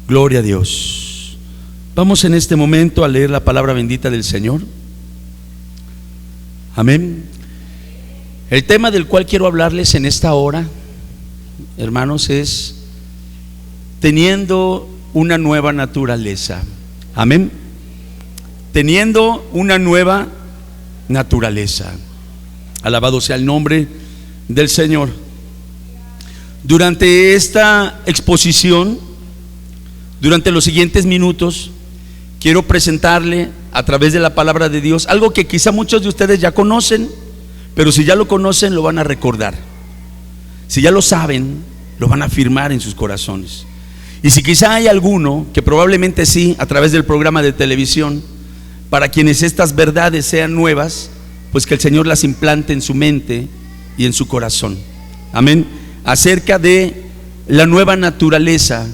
Gloria a Dios. Vamos en este momento a leer la palabra bendita del Señor. Amén. El tema del cual quiero hablarles en esta hora, hermanos, es teniendo una nueva naturaleza. Amén. Teniendo una nueva naturaleza. Alabado sea el nombre del Señor. Durante esta exposición, durante los siguientes minutos, quiero presentarle a través de la palabra de Dios algo que quizá muchos de ustedes ya conocen, pero si ya lo conocen lo van a recordar. Si ya lo saben, lo van a afirmar en sus corazones. Y si quizá hay alguno que probablemente sí, a través del programa de televisión, para quienes estas verdades sean nuevas, pues que el Señor las implante en su mente y en su corazón. Amén. Acerca de la nueva naturaleza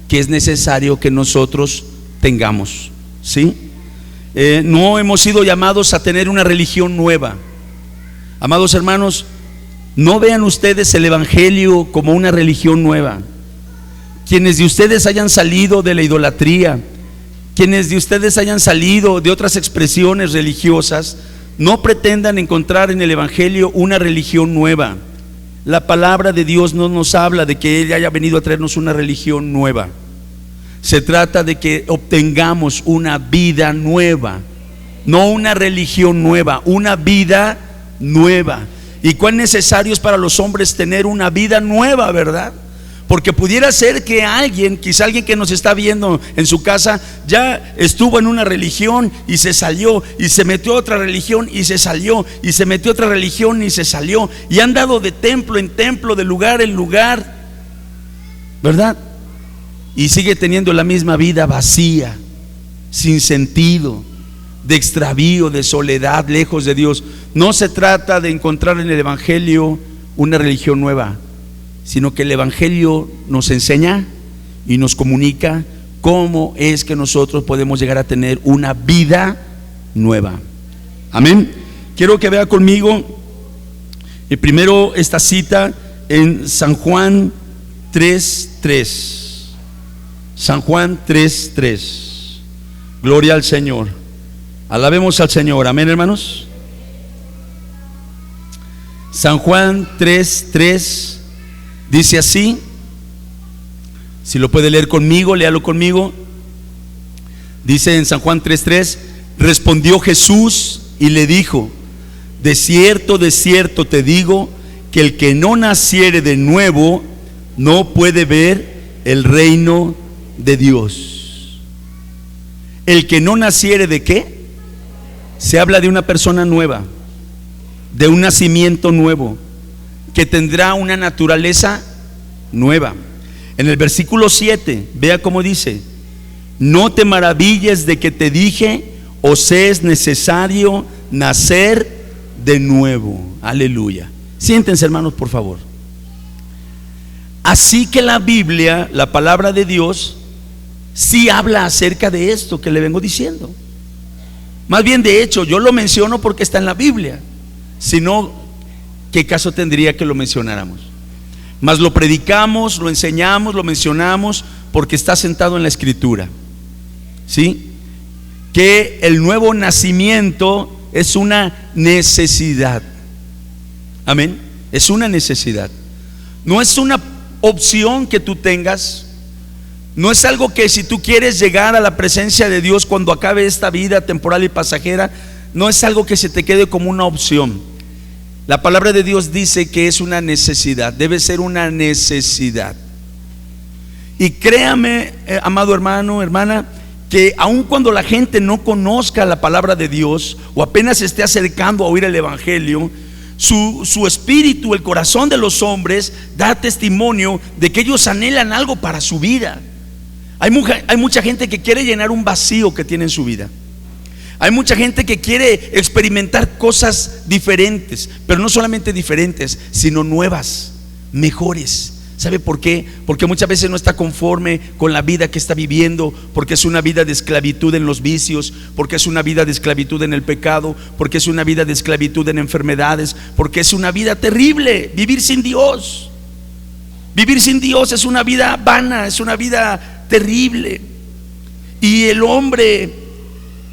que es necesario que nosotros tengamos, ¿sí? No hemos sido llamados a tener una religión nueva. Amados hermanos, no vean ustedes el evangelio como una religión nueva. Quienes de ustedes hayan salido de la idolatría, quienes de ustedes hayan salido de otras expresiones religiosas, no pretendan encontrar en el evangelio una religión nueva. La palabra de Dios no nos habla de que Él haya venido a traernos una religión nueva. Se trata de que obtengamos una vida nueva, no una religión nueva, una vida nueva. ¿Y cuán necesario es para los hombres tener una vida nueva, verdad? Porque pudiera ser que alguien, quizá alguien que nos está viendo en su casa, ya estuvo en una religión y se salió, y se metió a otra religión y se salió, y se metió a otra religión y se salió, y han dado de templo en templo, de lugar en lugar, ¿verdad? Y sigue teniendo la misma vida vacía, sin sentido, de extravío, de soledad, lejos de Dios. No se trata de encontrar en el evangelio una religión nueva, sino que el evangelio nos enseña y nos comunica cómo es que nosotros podemos llegar a tener una vida nueva. Amén. Quiero que vea conmigo primero esta cita en San Juan 3:3. San Juan 3:3. Gloria al Señor. Alabemos al Señor. Amén, hermanos. San Juan 3:3 dice así. Si lo puede leer conmigo, léalo conmigo. Dice en San Juan 3:3: respondió Jesús y le dijo: de cierto te digo, que el que no naciere de nuevo no puede ver el reino de Dios. El que no naciere ¿de qué? Se habla de una persona nueva, de un nacimiento nuevo, que tendrá una naturaleza nueva. En el versículo 7, vea cómo dice: no te maravilles de que te dije, os es necesario nacer de nuevo. Aleluya. Siéntense, hermanos, por favor. Así que la Biblia, la palabra de Dios, sí habla acerca de esto que le vengo diciendo. Más bien, de hecho, yo lo menciono porque está en la Biblia. Si no, ¿qué caso tendría que lo mencionáramos? Mas lo predicamos, lo enseñamos, lo mencionamos porque está sentado en la Escritura, ¿sí? Que el nuevo nacimiento es una necesidad. Amén. Es una necesidad. No es una opción que tú tengas. No es algo que si tú quieres llegar a la presencia de Dios cuando acabe esta vida temporal y pasajera, no es algo que se te quede como una opción. La palabra de Dios dice que es una necesidad, debe ser una necesidad. Y créame, amado hermano, hermana, que aun cuando la gente no conozca la palabra de Dios o apenas se esté acercando a oír el evangelio, su espíritu, el corazón de los hombres da testimonio de que ellos anhelan algo para su vida. Hay mucha gente que quiere llenar un vacío que tiene en su vida. Hay mucha gente que quiere experimentar cosas diferentes, pero no solamente diferentes, sino nuevas, mejores. ¿Sabe por qué? Porque muchas veces no está conforme con la vida que está viviendo, porque es una vida de esclavitud en los vicios, porque es una vida de esclavitud en el pecado, porque es una vida de esclavitud en enfermedades, porque es una vida terrible, vivir sin Dios. Vivir sin Dios es una vida vana, es una vida terrible. Y el hombre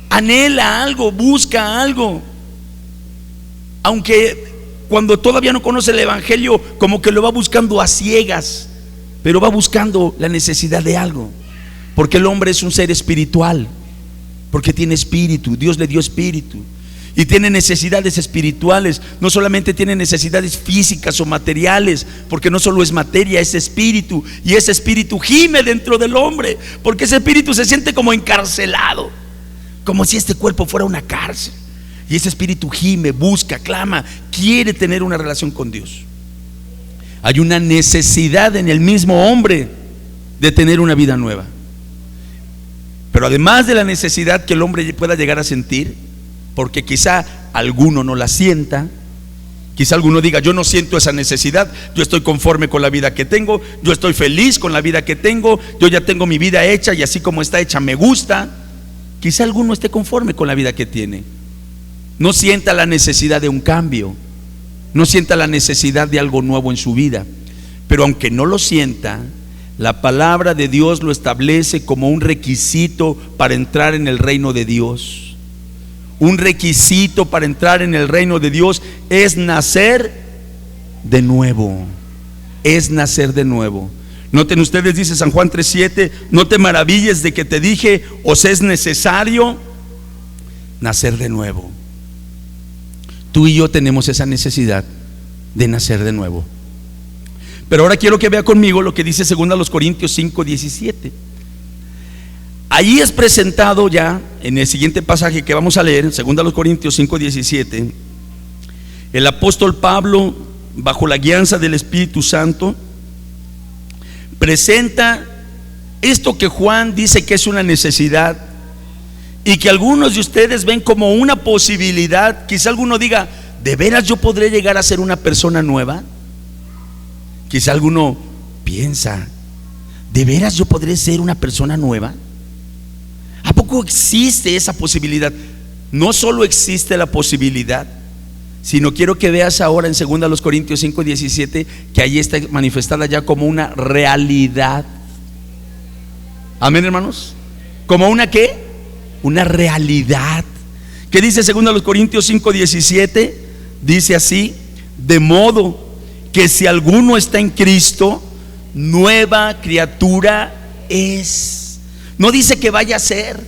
anhela algo, busca algo, aunque cuando todavía no conoce el evangelio, como que lo va buscando a ciegas, pero va buscando la necesidad de algo, porque el hombre es un ser espiritual, porque tiene espíritu, Dios le dio espíritu y tiene necesidades espirituales. No solamente tiene necesidades físicas o materiales, porque no solo es materia, es espíritu, y ese espíritu gime dentro del hombre, porque ese espíritu se siente como encarcelado, como si este cuerpo fuera una cárcel. Y ese espíritu gime, busca, clama, quiere tener una relación con Dios. Hay una necesidad en el mismo hombre de tener una vida nueva. Pero además de la necesidad que el hombre pueda llegar a sentir, porque quizá alguno no la sienta, quizá alguno diga: yo no siento esa necesidad, yo estoy conforme con la vida que tengo, yo estoy feliz con la vida que tengo, yo ya tengo mi vida hecha y así como está hecha me gusta. Quizá alguno esté conforme con la vida que tiene, no sienta la necesidad de un cambio, no sienta la necesidad de algo nuevo en su vida. Pero aunque no lo sienta, la palabra de Dios lo establece como un requisito para entrar en el reino de Dios. Un requisito para entrar en el reino de Dios es nacer de nuevo. Es nacer de nuevo. Noten ustedes, dice San Juan 3:7: no te maravilles de que te dije, os es necesario nacer de nuevo. Tú y yo tenemos esa necesidad de nacer de nuevo. Pero ahora quiero que vea conmigo lo que dice 2 Corintios 5:17. Allí es presentado ya en el siguiente pasaje que vamos a leer, 2 Corintios 5:17. El apóstol Pablo, bajo la guianza del Espíritu Santo, presenta esto que Juan dice que es una necesidad y que algunos de ustedes ven como una posibilidad. Quizá alguno diga: ¿de veras yo podré llegar a ser una persona nueva? Quizá alguno piensa: ¿de veras yo podré ser una persona nueva? ¿A poco existe esa posibilidad? No solo existe la posibilidad, sino quiero que veas ahora en 2 Corintios 5:17 que allí está manifestada ya como una realidad. Amén, hermanos. ¿Como una qué? Una realidad. ¿Qué dice 2 Corintios 5:17? Dice así: de modo que si alguno está en Cristo, nueva criatura es. No dice que vaya a ser,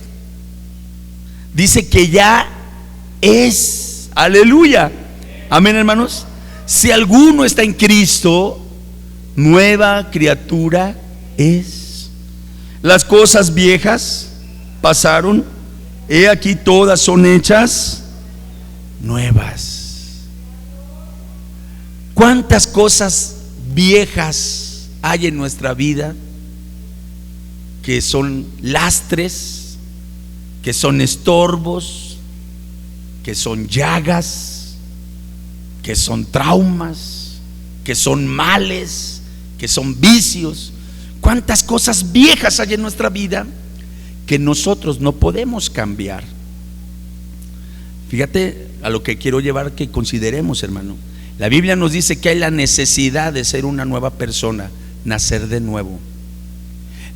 dice que ya es. Aleluya. Amén, hermanos. Si alguno está en Cristo, nueva criatura es. Las cosas viejas pasaron, he aquí todas son hechas nuevas. ¿Cuántas cosas viejas hay en nuestra vida que son lastres, que son estorbos, que son llagas, que son traumas, que son males, que son vicios? ¿Cuántas cosas viejas hay en nuestra vida que nosotros no podemos cambiar? Fíjate a lo que quiero llevar que consideremos, hermano. La Biblia nos dice que hay la necesidad de ser una nueva persona, nacer de nuevo.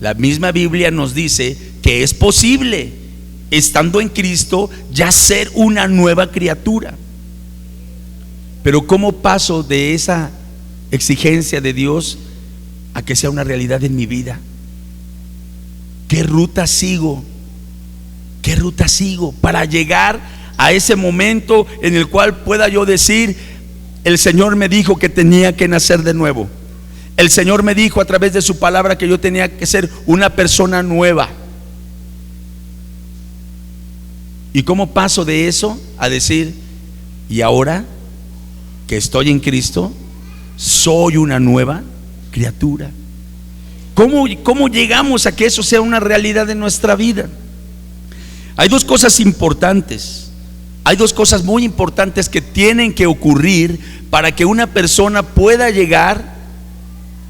La misma Biblia nos dice que es posible, estando en Cristo, ya ser una nueva criatura. Pero ¿cómo paso de esa exigencia de Dios a que sea una realidad en mi vida? ¿Qué ruta sigo? ¿Qué ruta sigo para llegar a ese momento en el cual pueda yo decir: el Señor me dijo que tenía que nacer de nuevo? El Señor me dijo a través de su palabra que yo tenía que ser una persona nueva. ¿Y cómo paso de eso a decir: y ahora que estoy en Cristo, soy una nueva criatura? ¿Cómo llegamos a que eso sea una realidad en nuestra vida? Hay dos cosas importantes. Hay dos cosas muy importantes que tienen que ocurrir para que una persona pueda llegar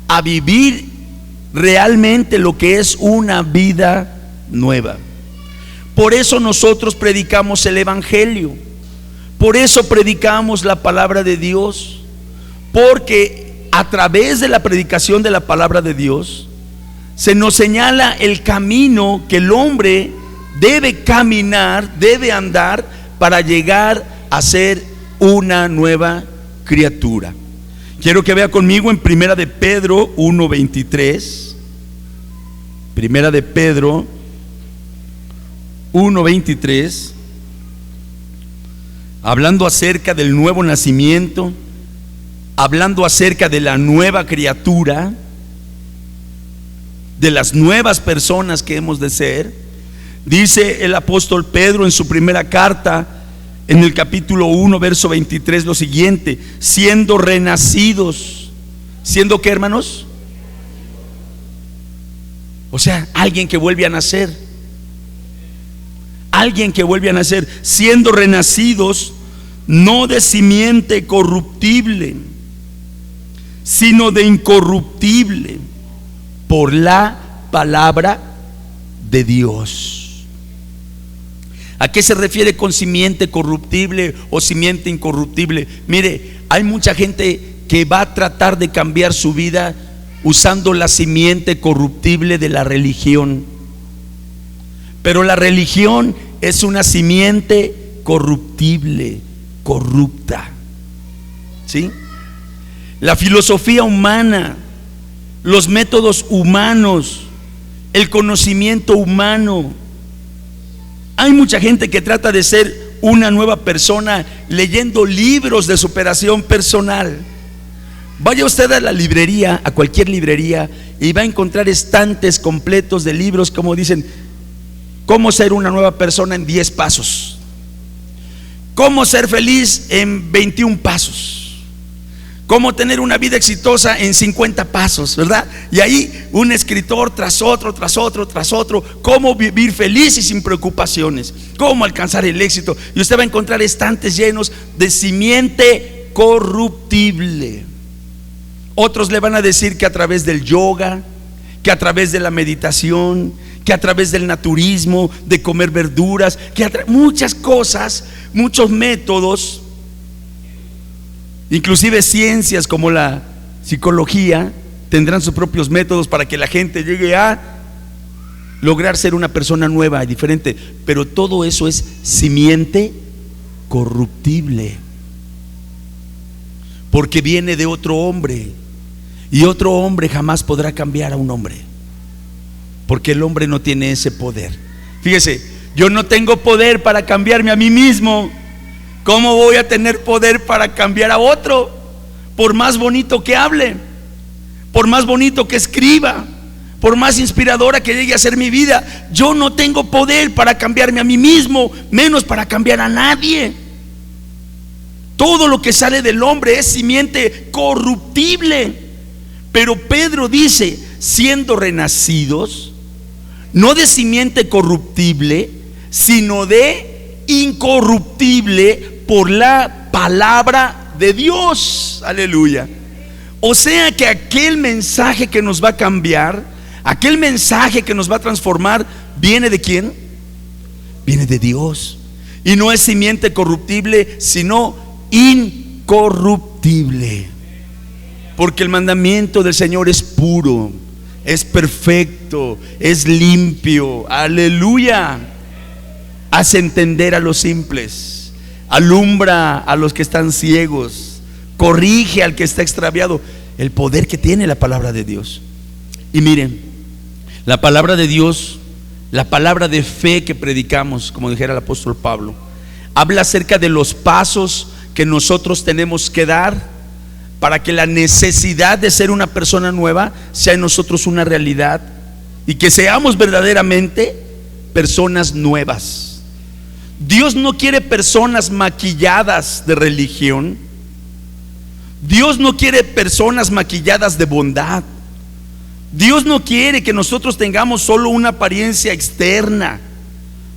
a vivir realmente lo que es una vida nueva. Por eso nosotros predicamos el evangelio, por eso predicamos la palabra de Dios, porque a través de la predicación de la palabra de Dios se nos señala el camino que el hombre debe caminar, debe andar para llegar a ser una nueva criatura. Quiero que vea conmigo en Primera de Pedro 1:23. Primera de Pedro 1:23, hablando acerca del nuevo nacimiento, hablando acerca de la nueva criatura, de las nuevas personas que hemos de ser. Dice el apóstol Pedro en su primera carta, en el capítulo 1, verso 23, lo siguiente: siendo renacidos. ¿Siendo qué, hermanos? O sea, alguien que vuelve a nacer. Alguien que vuelve a nacer, siendo renacidos, no de simiente corruptible, sino de incorruptible, por la palabra de Dios. ¿A qué se refiere con simiente corruptible o simiente incorruptible? Mire, hay mucha gente que va a tratar de cambiar su vida usando la simiente corruptible de la religión. Pero la religión es una simiente corruptible, corrupta. ¿Sí? La filosofía humana, los métodos humanos, el conocimiento humano. Hay mucha gente que trata de ser una nueva persona leyendo libros de superación personal. Vaya usted a la librería, a cualquier librería, y va a encontrar estantes completos de libros como dicen: cómo ser una nueva persona en 10 pasos, cómo ser feliz en 21 pasos, cómo tener una vida exitosa en 50 pasos, ¿verdad? Y ahí un escritor tras otro, tras otro, tras otro, cómo vivir feliz y sin preocupaciones, cómo alcanzar el éxito. Y usted va a encontrar estantes llenos de simiente corruptible. Otros le van a decir que a través del yoga, que a través de la meditación, que a través del naturismo, de comer verduras, que muchas cosas, muchos métodos, inclusive ciencias como la psicología, tendrán sus propios métodos para que la gente llegue a lograr ser una persona nueva y diferente. Pero todo eso es simiente corruptible, porque viene de otro hombre, y otro hombre jamás podrá cambiar a un hombre, porque el hombre no tiene ese poder. Fíjese, yo no tengo poder para cambiarme a mí mismo. ¿Cómo voy a tener poder para cambiar a otro? Por más bonito que hable, por más bonito que escriba, por más inspiradora que llegue a ser mi vida, yo no tengo poder para cambiarme a mí mismo, menos para cambiar a nadie. Todo lo que sale del hombre es simiente corruptible. Pero Pedro dice: siendo renacidos, no de simiente corruptible, sino de incorruptible, por la palabra de Dios. Aleluya. O sea que aquel mensaje que nos va a cambiar, aquel mensaje que nos va a transformar, ¿viene de quién? Viene de Dios. Y no es simiente corruptible, sino incorruptible. Porque el mandamiento del Señor es puro, es perfecto, es limpio. Aleluya. Hace entender a los simples, alumbra a los que están ciegos, corrige al que está extraviado. El poder que tiene la palabra de Dios. Y miren, la palabra de Dios, la palabra de fe que predicamos, como dijera el apóstol Pablo, habla acerca de los pasos que nosotros tenemos que dar para que la necesidad de ser una persona nueva sea en nosotros una realidad, y que seamos verdaderamente personas nuevas. Dios no quiere personas maquilladas de religión. Dios no quiere personas maquilladas de bondad. Dios no quiere que nosotros tengamos solo una apariencia externa.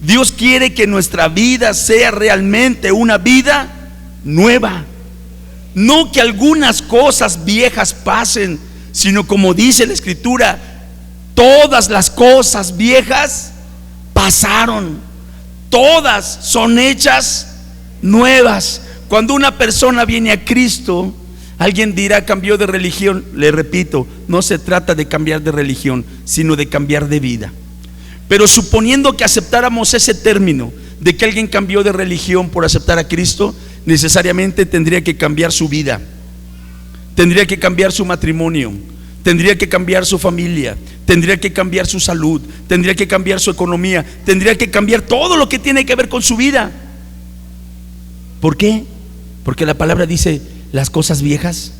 Dios quiere que nuestra vida sea realmente una vida nueva. No que algunas cosas viejas pasen, sino como dice la Escritura, todas las cosas viejas pasaron, todas son hechas nuevas. Cuando una persona viene a Cristo, Alguien dirá cambió de religión. Le repito, no se trata de cambiar de religión, sino de cambiar de vida. Pero suponiendo que aceptáramos ese término de que alguien cambió de religión por aceptar a Cristo, necesariamente tendría que cambiar su vida, tendría que cambiar su matrimonio, tendría que cambiar su familia, tendría que cambiar su salud, tendría que cambiar su economía, tendría que cambiar todo lo que tiene que ver con su vida. ¿Por qué? Porque la palabra dice: las cosas viejas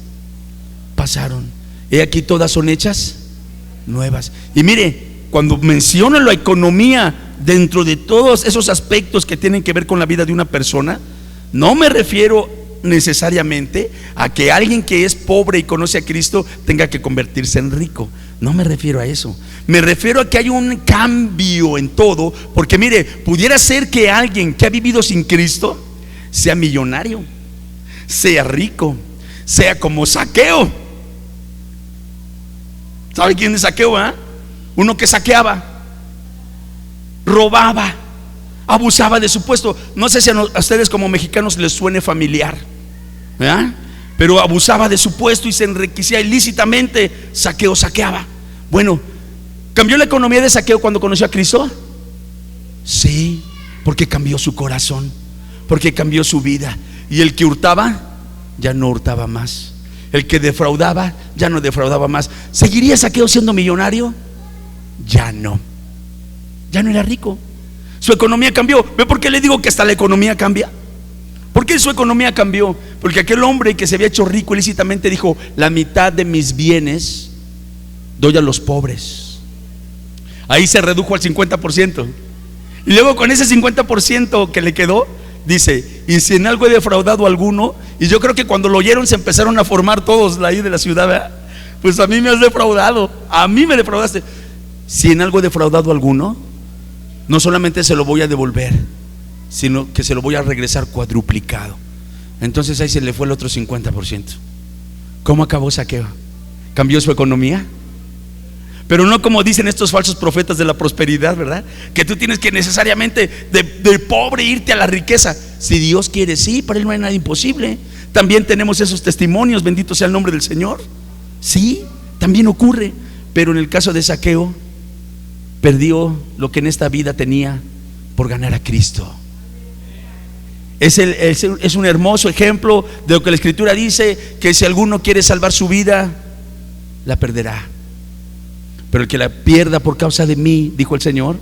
pasaron, he aquí todas son hechas nuevas. Y mire, cuando menciono la economía dentro de todos esos aspectos que tienen que ver con la vida de una persona, no me refiero necesariamente a que alguien que es pobre y conoce a Cristo tenga que convertirse en rico. No me refiero a eso. Me refiero a que hay un cambio en todo. Porque mire, pudiera ser que alguien que ha vivido sin Cristo sea millonario, sea rico, sea como Zaqueo. ¿Sabe quién es Zaqueo? Uno que saqueaba, robaba, abusaba de su puesto. No sé si a ustedes como mexicanos les suene familiar, ¿verdad? Pero abusaba de su puesto y se enriquecía ilícitamente. Zaqueo saqueaba. Bueno, ¿cambió la economía de Zaqueo cuando conoció a Cristo? Sí, porque cambió su corazón, porque cambió su vida. Y el que hurtaba, ya no hurtaba más. El que defraudaba, ya no defraudaba más. ¿Seguiría Zaqueo siendo millonario? Ya no. Ya no era rico. Su economía cambió. ¿Ve por qué le digo que hasta la economía cambia? ¿Por qué su economía cambió? Porque aquel hombre que se había hecho rico ilícitamente dijo: la mitad de mis bienes doy a los pobres. Ahí se redujo al 50%. Y luego con ese 50% que le quedó, dice: y si en algo he defraudado a alguno. Y yo creo que cuando lo oyeron se empezaron a formar todos ahí de la ciudad, ¿verdad? Pues a mí me has defraudado, a mí me defraudaste. Si en algo he defraudado a alguno, no solamente se lo voy a devolver, sino que se lo voy a regresar cuadruplicado. Entonces ahí se le fue el otro 50%. ¿Cómo acabó Zaqueo? ¿Cambió su economía? Pero no como dicen estos falsos profetas de la prosperidad, ¿verdad? Que tú tienes que necesariamente de pobre irte a la riqueza. Si Dios quiere, sí, para Él no hay nada imposible. También tenemos esos testimonios, bendito sea el nombre del Señor. Sí, también ocurre. Pero en el caso de Zaqueo, perdió lo que en esta vida tenía por ganar a Cristo. Es un hermoso ejemplo de lo que la Escritura dice: que si alguno quiere salvar su vida, la perderá, pero el que la pierda por causa de mí, dijo el Señor,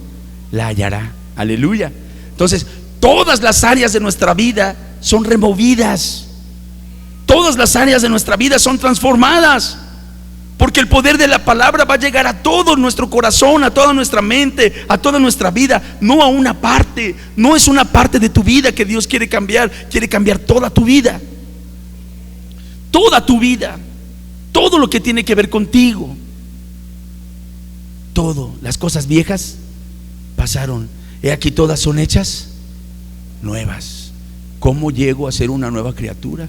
la hallará. Aleluya. Entonces, todas las áreas de nuestra vida son removidas. Todas las áreas de nuestra vida son transformadas, porque el poder de la palabra va a llegar a todo nuestro corazón, a toda nuestra mente, a toda nuestra vida, no a una parte. No es una parte de tu vida que Dios quiere cambiar toda tu vida. Toda tu vida, todo lo que tiene que ver contigo. Todo, las cosas viejas pasaron, he aquí todas son hechas nuevas. ¿Cómo llego a ser una nueva criatura?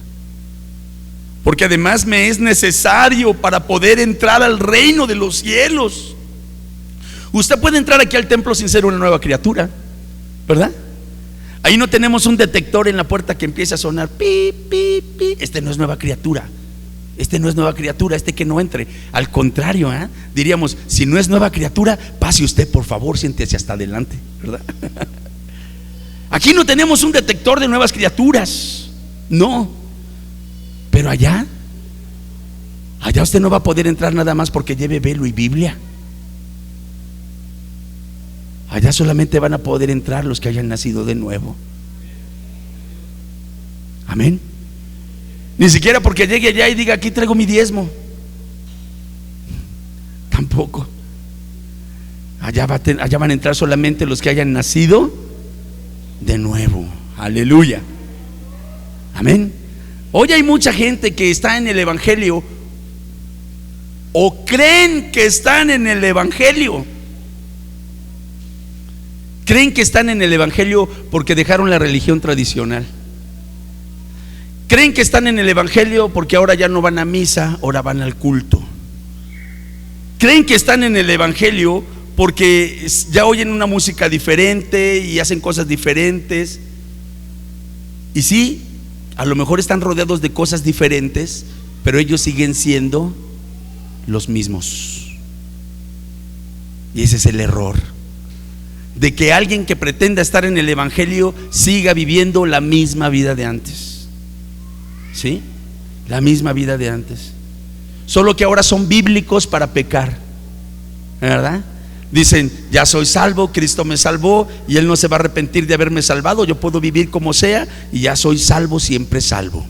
Porque además me es necesario para poder entrar al reino de los cielos. Usted puede entrar aquí al templo sin ser una nueva criatura, ¿verdad? Ahí no tenemos un detector en la puerta que empiece a sonar pi, pi, pi. Este no es nueva criatura. Este no es nueva criatura, este que no entre. Al contrario, diríamos: si no es nueva criatura, pase usted, por favor, siéntese hasta adelante, ¿verdad? Aquí no tenemos un detector de nuevas criaturas, no. Pero allá usted no va a poder entrar nada más porque lleve velo y Biblia. Allá solamente van a poder entrar los que hayan nacido de nuevo. Amén. Ni siquiera porque llegue allá y diga: aquí traigo mi diezmo. Tampoco. Allá van a entrar solamente los que hayan nacido de nuevo. Aleluya. Amén. Hoy hay mucha gente que está en el evangelio, o creen que están en el evangelio. Creen que están en el evangelio porque dejaron la religión tradicional. Creen que están en el evangelio porque ahora ya no van a misa, ahora van al culto. Creen que están en el evangelio porque ya oyen una música diferente y hacen cosas diferentes. Y sí, a lo mejor están rodeados de cosas diferentes, pero ellos siguen siendo los mismos. Y ese es el error, de que alguien que pretenda estar en el evangelio siga viviendo la misma vida de antes. ¿Sí? La misma vida de antes, solo que ahora son bíblicos para pecar, ¿verdad? Dicen, ya soy salvo, Cristo me salvó y Él no se va a arrepentir de haberme salvado, yo puedo vivir como sea y ya soy salvo, siempre salvo.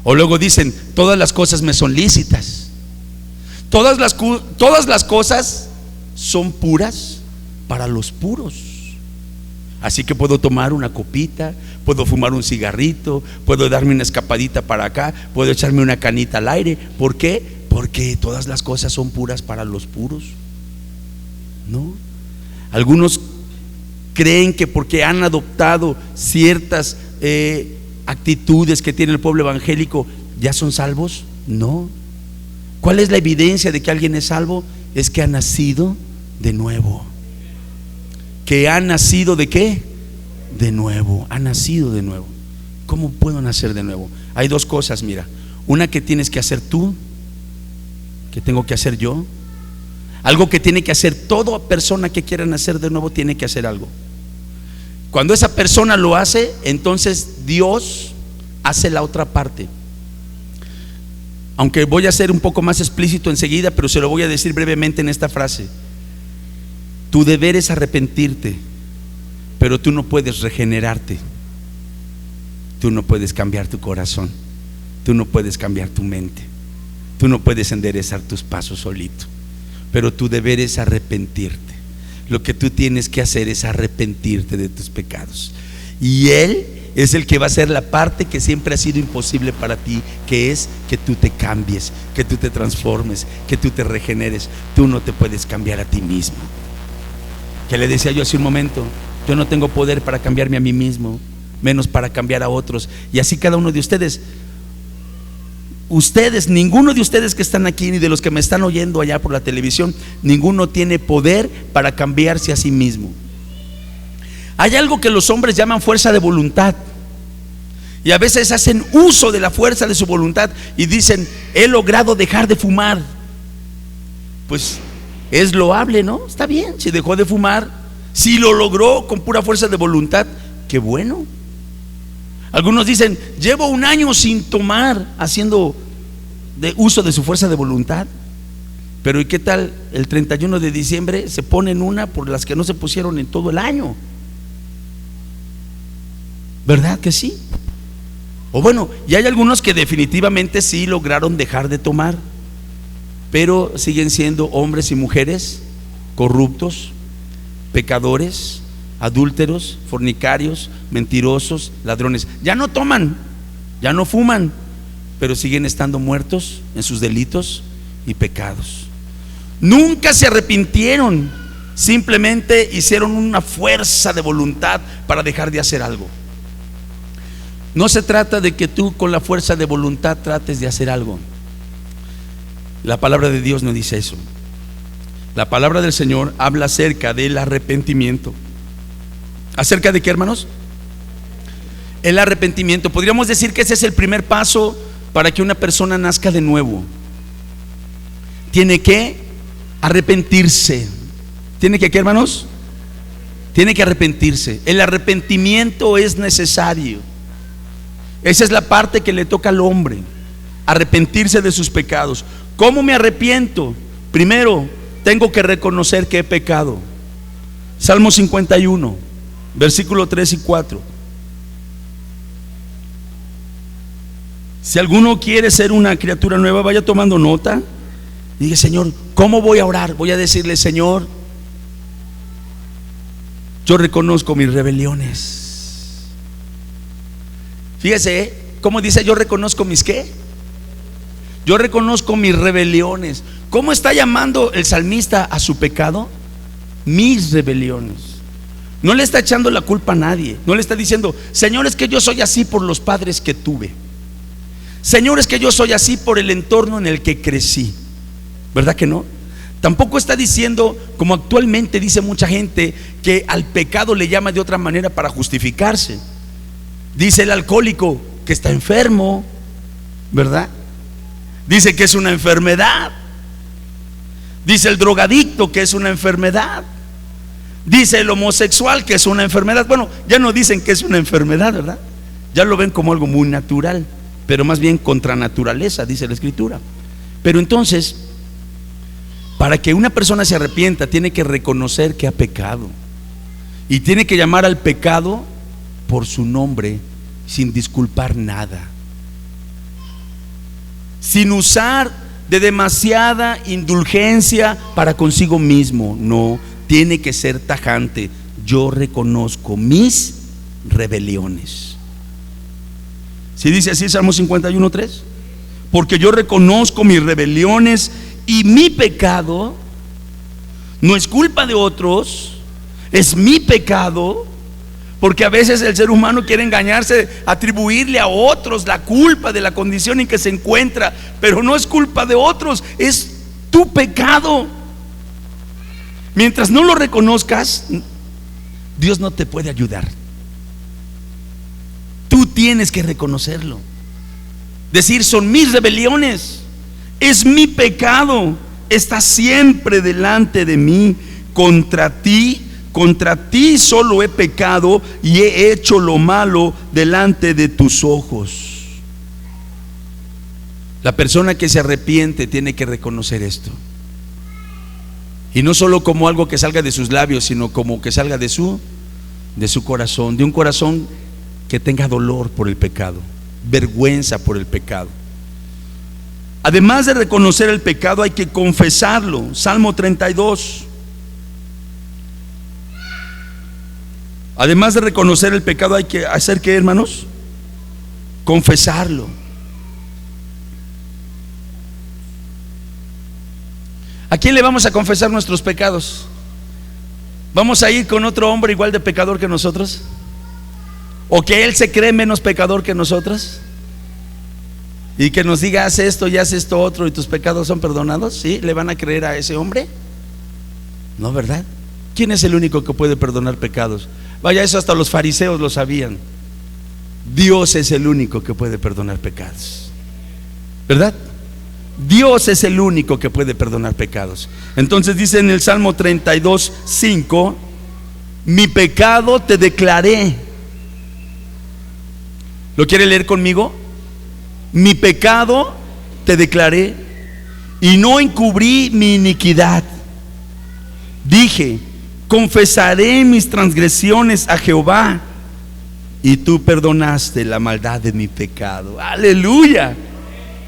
O luego dicen, todas las cosas me son lícitas, todas las cosas son puras para los puros. Así que puedo tomar una copita, puedo fumar un cigarrito, puedo darme una escapadita para acá, puedo echarme una canita al aire. ¿Por qué? Porque todas las cosas son puras para los puros. ¿No? Algunos creen que porque han adoptado ciertas actitudes que tiene el pueblo evangélico, ¿ya son salvos? No. ¿Cuál es la evidencia de que alguien es salvo? Es que ha nacido de nuevo. ¿Que ha nacido de qué? De nuevo. Ha nacido de nuevo. ¿Cómo puedo nacer de nuevo? Hay dos cosas, mira. Una que tienes que hacer tú, que tengo que hacer yo. Algo que tiene que hacer toda persona que quiera nacer de nuevo, tiene que hacer algo. Cuando esa persona lo hace, entonces Dios hace la otra parte. Aunque voy a ser un poco más explícito enseguida, pero se lo voy a decir brevemente en esta frase. Tu deber es arrepentirte, pero tú no puedes regenerarte. Tú no puedes cambiar tu corazón. Tú no puedes cambiar tu mente. Tú no puedes enderezar tus pasos solito. Pero tu deber es arrepentirte. Lo que tú tienes que hacer es arrepentirte de tus pecados. Y Él es el que va a hacer la parte que siempre ha sido imposible para ti, que es que tú te cambies, que tú te transformes, que tú te regeneres. Tú no te puedes cambiar a ti mismo. Que le decía yo hace un momento, yo no tengo poder para cambiarme a mí mismo, menos para cambiar a otros. Y así cada uno de ustedes, ninguno de ustedes que están aquí, ni de los que me están oyendo allá por la televisión, ninguno tiene poder para cambiarse a sí mismo. Hay algo que los hombres llaman fuerza de voluntad, y a veces hacen uso de la fuerza de su voluntad y dicen, he logrado dejar de fumar. Pues es loable, ¿no? Está bien, si dejó de fumar, si lo logró con pura fuerza de voluntad, qué bueno. Algunos dicen, llevo un año sin tomar, haciendo de uso de su fuerza de voluntad. Pero ¿y qué tal el 31 de diciembre se ponen una por las que no se pusieron en todo el año? ¿Verdad que sí? O bueno, y hay algunos que definitivamente sí lograron dejar de tomar, pero siguen siendo hombres y mujeres corruptos, pecadores, adúlteros, fornicarios, mentirosos, ladrones. Ya no toman, ya no fuman, pero siguen estando muertos en sus delitos y pecados. Nunca se arrepintieron, simplemente hicieron una fuerza de voluntad para dejar de hacer algo. No se trata de que tú con la fuerza de voluntad trates de hacer algo. La palabra de Dios no dice eso. La palabra del Señor habla acerca del arrepentimiento. ¿Acerca de qué, hermanos? El arrepentimiento. Podríamos decir que ese es el primer paso para que una persona nazca de nuevo. Tiene que arrepentirse. ¿Tiene que qué, hermanos? Tiene que arrepentirse. El arrepentimiento es necesario. Esa es la parte que le toca al hombre, arrepentirse de sus pecados. ¿Cómo me arrepiento? Primero, tengo que reconocer que he pecado. Salmo 51, versículo 3 y 4. Si alguno quiere ser una criatura nueva, vaya tomando nota. Diga, Señor, ¿cómo voy a orar? Voy a decirle, Señor, yo reconozco mis rebeliones. Fíjese, ¿cómo dice? Yo reconozco mis ¿qué? Yo reconozco mis rebeliones. ¿Cómo está llamando el salmista a su pecado? Mis rebeliones. No le está echando la culpa a nadie. No le está diciendo, Señor, es que yo soy así por los padres que tuve. Señor, es que yo soy así por el entorno en el que crecí. ¿Verdad que no? Tampoco está diciendo, como actualmente dice mucha gente, que al pecado le llama de otra manera para justificarse. Dice el alcohólico que está enfermo, ¿verdad? Dice que es una enfermedad. Dice el drogadicto que es una enfermedad. Dice el homosexual que es una enfermedad. Bueno, ya no dicen que es una enfermedad, ¿verdad? Ya lo ven como algo muy natural, pero más bien contra naturaleza, dice la Escritura. Pero entonces, para que una persona se arrepienta, tiene que reconocer que ha pecado y tiene que llamar al pecado por su nombre, sin disculpar nada, sin usar de demasiada indulgencia para consigo mismo. No, tiene que ser tajante. Yo reconozco mis rebeliones. ¿Sí dice así Salmo 51:3? Porque yo reconozco mis rebeliones y mi pecado no es culpa de otros, es mi pecado. Porque a veces el ser humano quiere engañarse, atribuirle a otros la culpa de la condición en que se encuentra, pero no es culpa de otros, es tu pecado. Mientras no lo reconozcas, Dios no te puede ayudar. Tú tienes que reconocerlo. Decir, son mis rebeliones, es mi pecado, está siempre delante de mí. Contra ti solo he pecado y he hecho lo malo delante de tus ojos. La persona que se arrepiente tiene que reconocer esto. Y no solo como algo que salga de sus labios, sino como que salga de su corazón, de un corazón que tenga dolor por el pecado, vergüenza por el pecado. Además de reconocer el pecado, hay que confesarlo. Salmo 32. Además de reconocer el pecado, hay que hacer ¿qué, hermanos? Confesarlo. ¿A quién le vamos a confesar nuestros pecados? ¿Vamos a ir con otro hombre igual de pecador que nosotros? ¿O que él se cree menos pecador que nosotros? Y que nos diga, haz esto y haz esto otro y tus pecados son perdonados. ¿Sí? ¿Le van a creer a ese hombre? No, ¿verdad? ¿Quién es el único que puede perdonar pecados? Vaya, eso hasta los fariseos lo sabían. Dios es el único que puede perdonar pecados, ¿verdad? Dios es el único que puede perdonar pecados. Entonces dice en el Salmo 32:5: mi pecado te declaré. ¿Lo quiere leer conmigo? Mi pecado te declaré y no encubrí mi iniquidad. Dije, confesaré mis transgresiones a Jehová, y tú perdonaste la maldad de mi pecado. Aleluya,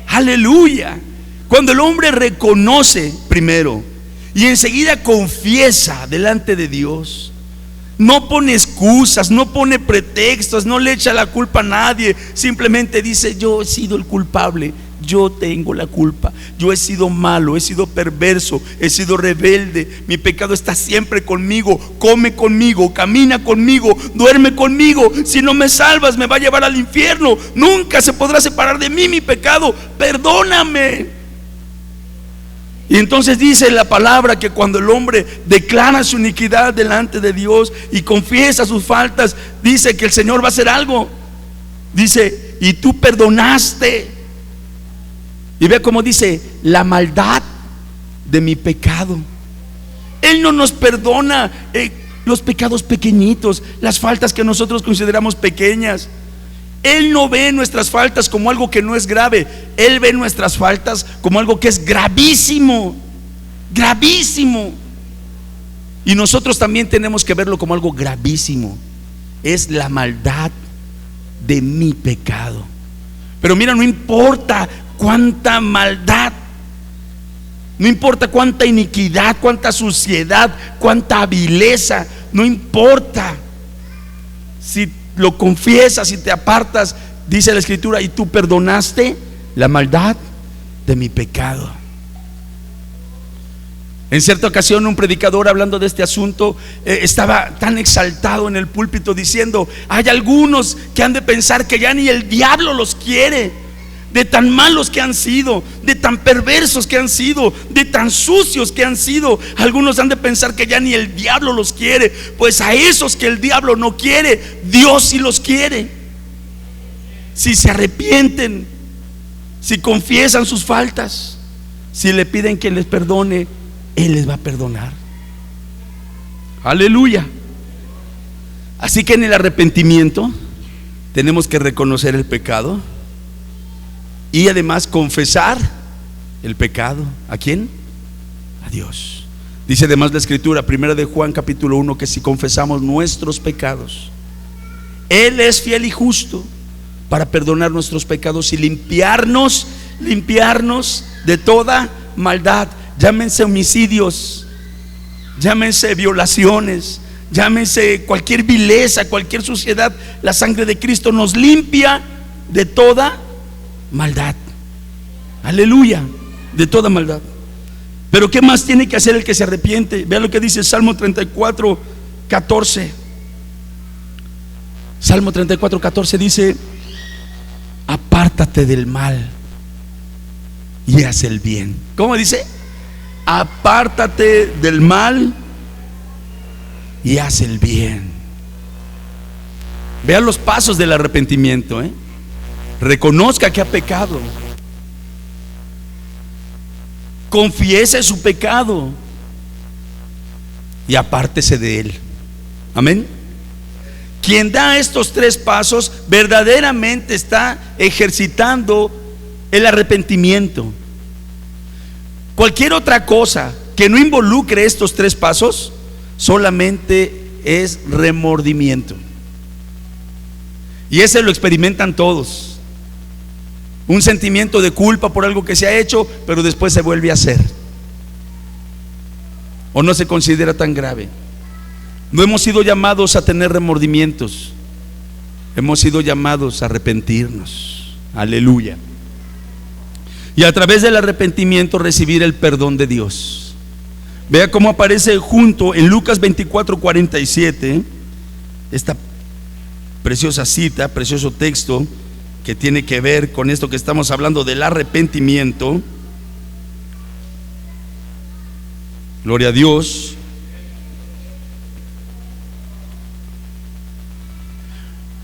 aleluya. Cuando el hombre reconoce primero y enseguida confiesa delante de Dios, no pone excusas, no pone pretextos, no le echa la culpa a nadie, simplemente dice, yo he sido el culpable, yo tengo la culpa, yo he sido malo, he sido perverso, he sido rebelde, mi pecado está siempre conmigo, come conmigo, camina conmigo, duerme conmigo. Si no me salvas me va a llevar al infierno, nunca se podrá separar de mí mi pecado, perdóname. Y entonces dice la palabra que cuando el hombre declara su iniquidad delante de Dios y confiesa sus faltas, dice que el Señor va a hacer algo. Dice, y tú perdonaste. Y ve cómo dice, la maldad de mi pecado. Él no nos perdona los pecados pequeñitos, las faltas que nosotros consideramos pequeñas. Él no ve nuestras faltas como algo que no es grave. Él ve nuestras faltas como algo que es gravísimo, gravísimo. Y nosotros también tenemos que verlo como algo gravísimo. Es la maldad de mi pecado. Pero mira, no importa cuánta maldad, no importa cuánta iniquidad, cuánta suciedad, cuánta vileza, no importa. Si lo confiesas y te apartas, dice la Escritura, y tú perdonaste la maldad de mi pecado. En cierta ocasión un predicador, hablando de este asunto, estaba tan exaltado en el púlpito diciendo, hay algunos que han de pensar que ya ni el diablo los quiere, de tan malos que han sido, de tan perversos que han sido, de tan sucios que han sido. Algunos han de pensar que ya ni el diablo los quiere. Pues a esos que el diablo no quiere, Dios sí los quiere, si se arrepienten. si confiesan sus faltas, si le piden que les perdone, Él les va a perdonar. Aleluya. Así que en el arrepentimiento tenemos que reconocer el pecado y además confesar el pecado. ¿A quién? A Dios. Dice además la Escritura, 1 de Juan capítulo 1, que si confesamos nuestros pecados, Él es fiel y justo para perdonar nuestros pecados y limpiarnos de toda maldad. Llámense homicidios, llámense violaciones, llámense cualquier vileza, cualquier suciedad. La sangre de Cristo nos limpia de toda maldad. Aleluya, de toda maldad. Pero ¿qué más tiene que hacer el que se arrepiente? Vea lo que dice Salmo 34, 14. Salmo 34, 14 dice: apártate del mal y haz el bien. ¿Cómo dice? Apártate del mal y haz el bien. Vea los pasos del arrepentimiento, reconozca que ha pecado, confiese su pecado y apártese de él. Amén. Quien da estos tres pasos verdaderamente está ejercitando el arrepentimiento. Cualquier otra cosa que no involucre estos tres pasos solamente es remordimiento. Y ese lo experimentan todos. Un sentimiento de culpa por algo que se ha hecho, pero después se vuelve a hacer. O no se considera tan grave. No hemos sido llamados a tener remordimientos, hemos sido llamados a arrepentirnos. Aleluya. Y a través del arrepentimiento recibir el perdón de Dios. Vea cómo aparece junto en Lucas 24, 47 esta preciosa cita, precioso texto que tiene que ver con esto que estamos hablando del arrepentimiento. Gloria a Dios.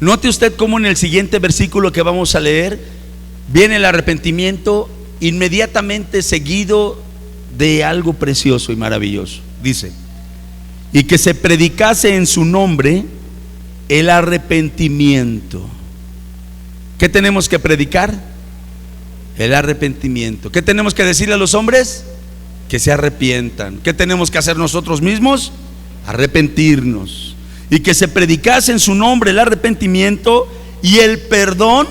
Note usted cómo en el siguiente versículo que vamos a leer viene el arrepentimiento inmediatamente seguido de algo precioso y maravilloso. Dice: y que se predicase en su nombre el arrepentimiento. ¿Qué tenemos que predicar? El arrepentimiento. ¿Qué tenemos que decirle a los hombres? Que se arrepientan. ¿Qué tenemos que hacer nosotros mismos? Arrepentirnos. Y que se predicase en su nombre el arrepentimiento y el perdón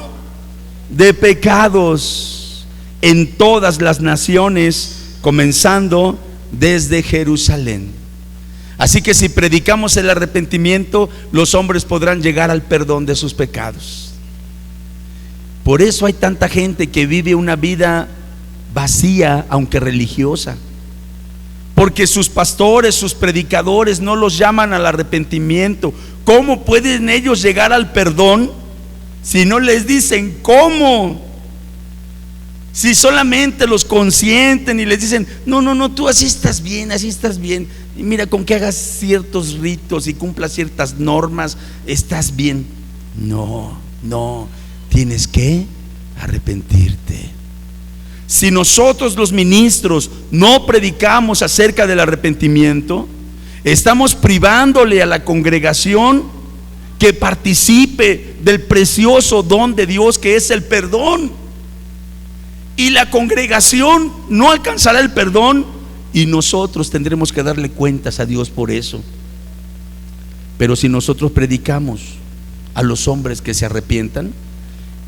de pecados en todas las naciones, comenzando desde Jerusalén. Así que si predicamos el arrepentimiento, los hombres podrán llegar al perdón de sus pecados. Por eso hay tanta gente que vive una vida vacía, aunque religiosa, porque sus pastores, sus predicadores no los llaman al arrepentimiento. ¿Cómo pueden ellos llegar al perdón si no les dicen cómo? Si solamente los consienten y les dicen: no, tú así estás bien, y mira, con que hagas ciertos ritos y cumplas ciertas normas, estás bien. No, tienes que arrepentirte. Si nosotros los ministros no predicamos acerca del arrepentimiento, estamos privándole a la congregación que participe del precioso don de Dios que es el perdón. Y la congregación no alcanzará el perdón y nosotros tendremos que darle cuentas a Dios por eso. Pero si nosotros predicamos a los hombres que se arrepientan,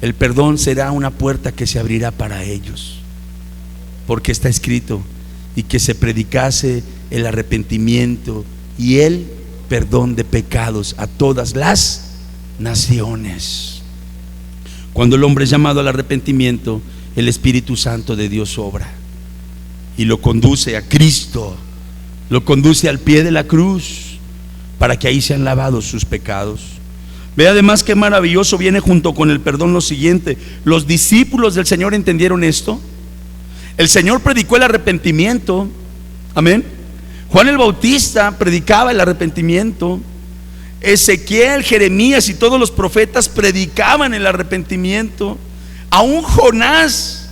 el perdón será una puerta que se abrirá para ellos. Porque está escrito: y que se predicase el arrepentimiento y el perdón de pecados a todas las naciones. Cuando el hombre es llamado al arrepentimiento, el Espíritu Santo de Dios obra y lo conduce a Cristo, lo conduce al pie de la cruz para que ahí sean lavados sus pecados. Ve además qué maravilloso viene junto con el perdón lo siguiente: los discípulos del Señor entendieron esto. El Señor predicó el arrepentimiento. Amén. Juan el Bautista predicaba el arrepentimiento. Ezequiel, Jeremías y todos los profetas predicaban el arrepentimiento. Aún Jonás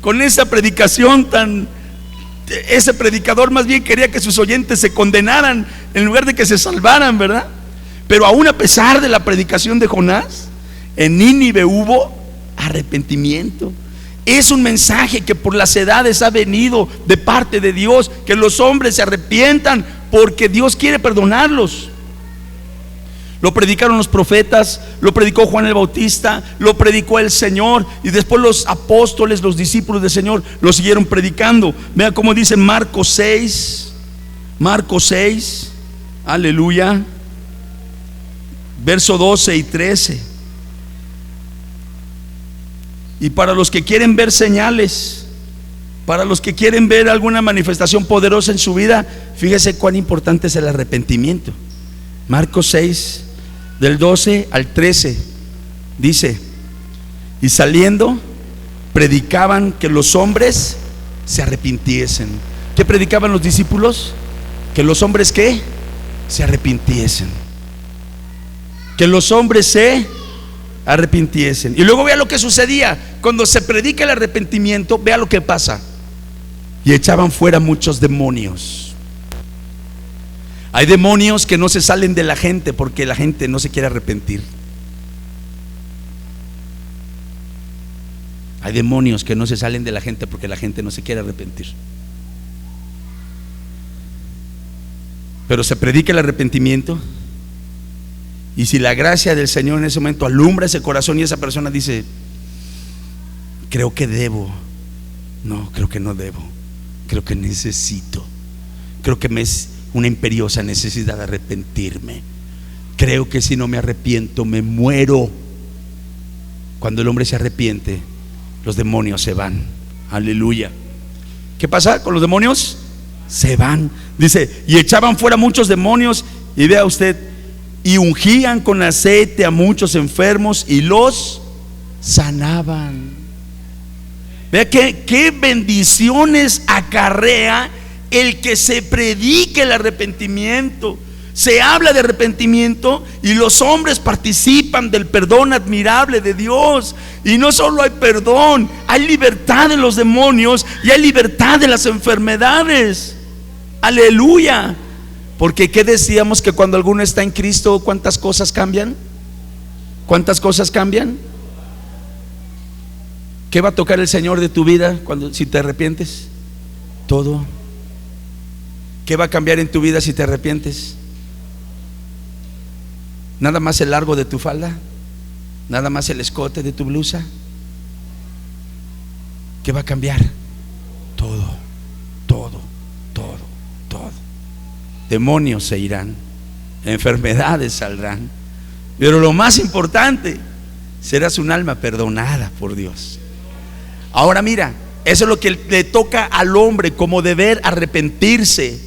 con esa predicación tan... Ese predicador más bien quería que sus oyentes se condenaran en lugar de que se salvaran, ¿verdad? Pero aún a pesar de la predicación de Jonás, en Nínive hubo arrepentimiento. Es un mensaje que por las edades ha venido de parte de Dios, que los hombres se arrepientan porque Dios quiere perdonarlos. Lo predicaron los profetas, lo predicó Juan el Bautista, lo predicó el Señor, y después los apóstoles, los discípulos del Señor lo siguieron predicando. Vea cómo dice Marcos 6, aleluya, verso 12 y 13. Y para los que quieren ver señales, para los que quieren ver alguna manifestación poderosa en su vida, fíjese cuán importante es el arrepentimiento. Marcos 6, del 12 al 13, dice: y saliendo, predicaban que los hombres se arrepintiesen. ¿Qué predicaban los discípulos? Que los hombres, ¿qué? Se arrepintiesen. Que los hombres se arrepintiesen. Y luego vea lo que sucedía. Cuando se predica el arrepentimiento, vea lo que pasa. Y echaban fuera muchos demonios. Hay demonios que no se salen de la gente porque la gente no se quiere arrepentir. Hay demonios que no se salen de la gente porque la gente no se quiere arrepentir. Pero se predica el arrepentimiento, y si la gracia del Señor en ese momento alumbra ese corazón y esa persona dice: creo que debo, no, creo que no debo, creo que necesito, creo que me es una imperiosa necesidad de arrepentirme, creo que si no me arrepiento me muero. Cuando el hombre se arrepiente, los demonios se van. Aleluya. ¿Qué pasa con los demonios? Se van. Dice: y echaban fuera muchos demonios. Y vea usted, y ungían con aceite a muchos enfermos y los sanaban. Vea qué bendiciones acarrea el que se predique el arrepentimiento. Se habla de arrepentimiento y los hombres participan del perdón admirable de Dios. Y no solo hay perdón, hay libertad de los demonios y hay libertad de las enfermedades. Aleluya. Porque ¿qué decíamos? Que cuando alguno está en Cristo, ¿cuántas cosas cambian? ¿Cuántas cosas cambian? ¿Qué va a tocar el Señor de tu vida si te arrepientes? Todo. ¿Qué va a cambiar en tu vida si te arrepientes? Nada más el largo de tu falda, nada más el escote de tu blusa. ¿Qué va a cambiar? Todo, todo, todo, todo. Demonios se irán, enfermedades saldrán, pero lo más importante, serás un alma perdonada por Dios. Ahora mira, eso es lo que le toca al hombre como deber arrepentirse,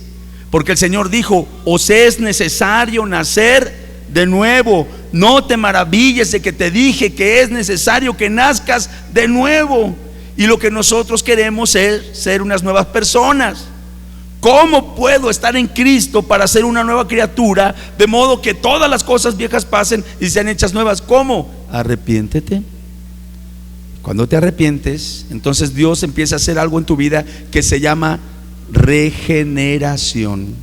porque el Señor dijo: os es necesario nacer de nuevo. No te maravilles de que te dije que es necesario que nazcas de nuevo. Y lo que nosotros queremos es ser unas nuevas personas. ¿Cómo puedo estar en Cristo para ser una nueva criatura, de modo que todas las cosas viejas pasen y sean hechas nuevas? ¿Cómo? Arrepiéntete. Cuando te arrepientes, entonces Dios empieza a hacer algo en tu vida que se llama regeneración.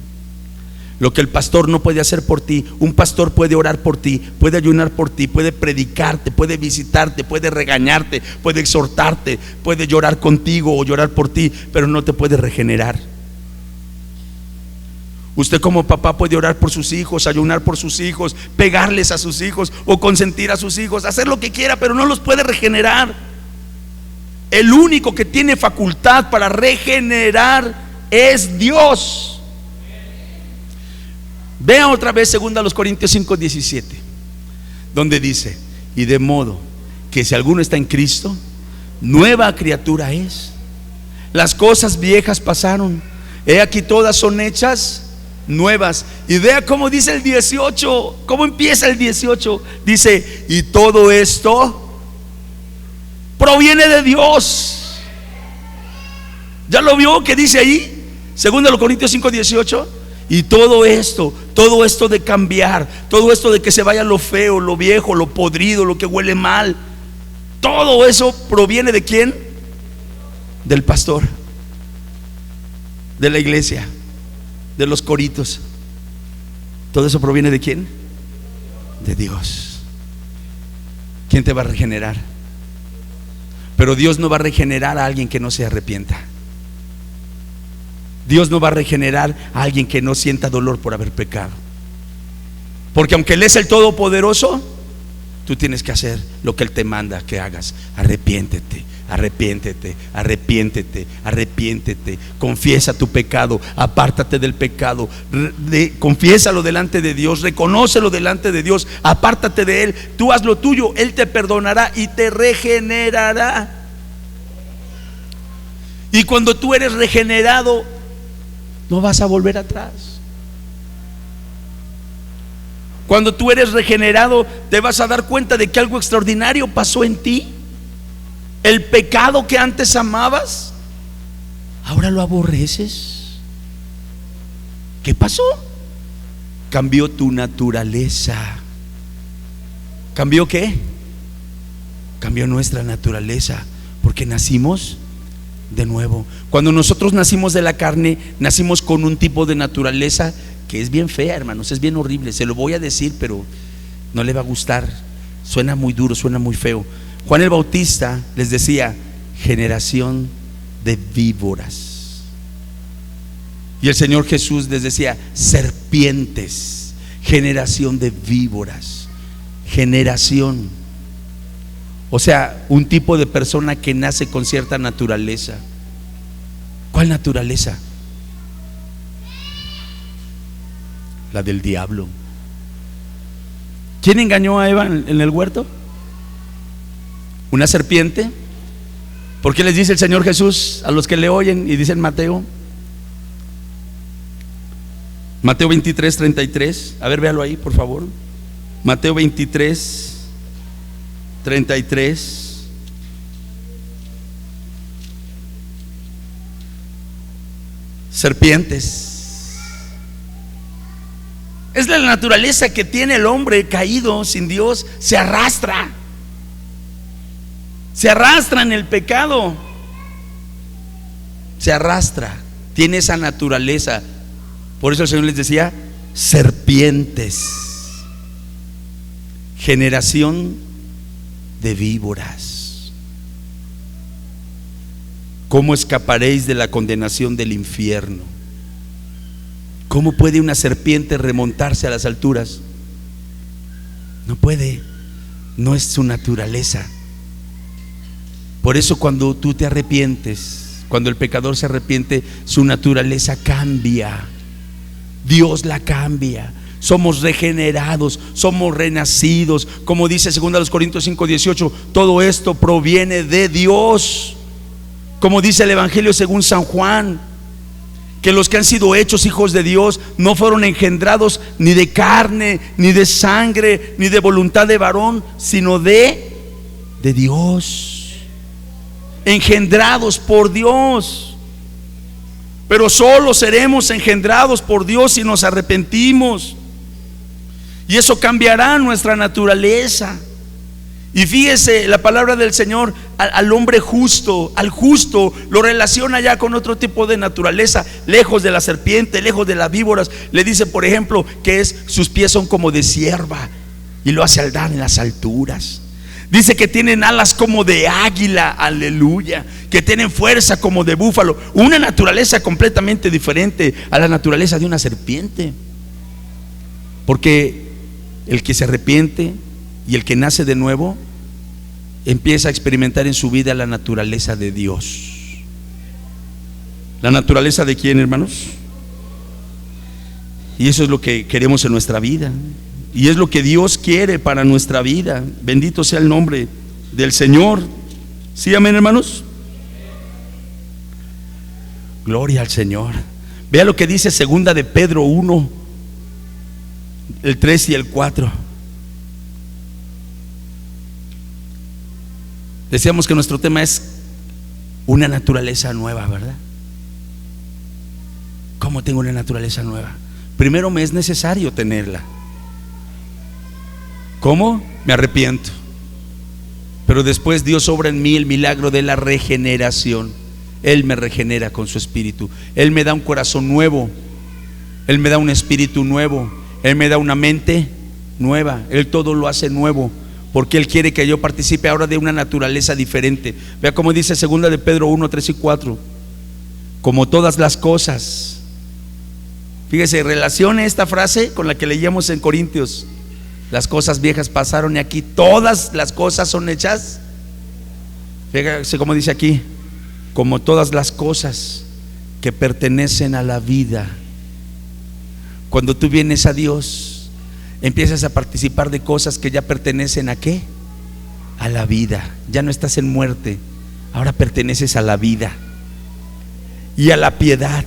Lo que el pastor no puede hacer por ti, un pastor puede orar por ti, puede ayunar por ti, puede predicarte, puede visitarte, puede regañarte, puede exhortarte, puede llorar contigo o llorar por ti, pero no te puede regenerar. Usted como papá puede orar por sus hijos, ayunar por sus hijos, pegarles a sus hijos o consentir a sus hijos, hacer lo que quiera, pero no los puede regenerar. El único que tiene facultad para regenerar es Dios. Vea otra vez 2 Corintios 5:17, donde dice: y de modo que si alguno está en Cristo, nueva criatura es. Las cosas viejas pasaron, he aquí todas son hechas nuevas. Y vea cómo dice el 18, cómo empieza el 18. Dice: y todo esto proviene de Dios. ¿Ya lo vio que dice ahí? 2 Corintios 5:18. Y todo esto de cambiar, todo esto de que se vaya lo feo, lo viejo, lo podrido, lo que huele mal, todo eso proviene ¿de quién? del pastor, de la iglesia, de los coritos. ¿Todo eso proviene de quién? De Dios. ¿Quién te va a regenerar? Pero Dios no va a regenerar a alguien que no se arrepienta. Dios no va a regenerar a alguien que no sienta dolor por haber pecado. Porque aunque Él es el Todopoderoso, tú tienes que hacer lo que Él te manda que hagas. Arrepiéntete, arrepiéntete, arrepiéntete, arrepiéntete. Confiesa tu pecado, apártate del pecado, confiésalo delante de Dios, reconócelo delante de Dios, apártate de Él, tú haz lo tuyo, Él te perdonará y te regenerará. Y cuando tú eres regenerado, no vas a volver atrás. Cuando tú eres regenerado, te vas a dar cuenta de que algo extraordinario pasó en ti. El pecado que antes amabas, ahora lo aborreces. ¿Qué pasó? Cambió tu naturaleza. ¿Cambió qué? Cambió nuestra naturaleza, porque nacimos de nuevo. Cuando nosotros nacimos de la carne, nacimos con un tipo de naturaleza que es bien fea, hermanos, es bien horrible. Se lo voy a decir, pero no le va a gustar. Suena muy duro, suena muy feo. Juan el Bautista les decía: generación de víboras. Y el Señor Jesús les decía: serpientes. Generación de víboras. Generación. O sea, un tipo de persona que nace con cierta naturaleza. ¿Cuál naturaleza? La del diablo. ¿Quién engañó a Eva en el huerto? ¿Una serpiente? ¿Por qué les dice el Señor Jesús a los que le oyen y dicen Mateo? Mateo 23, 33. A ver, véalo ahí, por favor. Mateo 23, 33. Serpientes. Es la naturaleza que tiene el hombre caído sin Dios. Se arrastra en el pecado. Se arrastra. Tiene esa naturaleza. Por eso el Señor les decía: serpientes. Generación de víboras. ¿Cómo escaparéis de la condenación del infierno? ¿Cómo puede una serpiente remontarse a las alturas? No puede, no es su naturaleza. Por eso cuando tú te arrepientes, cuando el pecador se arrepiente, su naturaleza cambia. Dios la cambia. Somos regenerados, somos renacidos. Como dice 2 Corintios 5:18, todo esto proviene de Dios. Como dice el Evangelio según San Juan, que los que han sido hechos hijos de Dios no fueron engendrados ni de carne, ni de sangre, ni de voluntad de varón, sino de Dios. Engendrados por Dios. Pero solo seremos engendrados por Dios si nos arrepentimos. Y eso cambiará nuestra naturaleza. Y fíjese, la palabra del Señor al hombre justo, al justo, lo relaciona ya con otro tipo de naturaleza, lejos de la serpiente, lejos de las víboras. Le dice, por ejemplo, que sus pies son como de cierva, y lo hace andar en las alturas. Dice que tienen alas como de águila, aleluya, que tienen fuerza como de búfalo. Una naturaleza completamente diferente a la naturaleza de una serpiente. Porque el que se arrepiente y el que nace de nuevo empieza a experimentar en su vida la naturaleza de Dios. ¿La naturaleza de quién, hermanos? Y eso es lo que queremos en nuestra vida. Y es lo que Dios quiere para nuestra vida. Bendito sea el nombre del Señor. ¿Sí, amén, hermanos? Gloria al Señor. Vea lo que dice 2 de Pedro 1, el 3 y el 4. Decíamos que nuestro tema es una naturaleza nueva, ¿verdad? ¿Cómo tengo una naturaleza nueva? Primero me es necesario tenerla. ¿Cómo? Me arrepiento. Pero después Dios obra en mí el milagro de la regeneración. Él me regenera con su espíritu. Él me da un corazón nuevo. Él me da un espíritu nuevo. Él me da una mente nueva. Él todo lo hace nuevo, porque Él quiere que yo participe ahora de una naturaleza diferente. Vea cómo dice 2 de Pedro 1, 3 y 4. Como todas las cosas. Fíjese, relacione esta frase con la que leíamos en Corintios. Las cosas viejas pasaron y aquí todas las cosas son hechas. Fíjese cómo dice aquí: como todas las cosas que pertenecen a la vida. Cuando tú vienes a Dios, empiezas a participar de cosas que ya pertenecen ¿a qué? A la vida. Ya no estás en muerte, ahora perteneces a la vida y a la piedad.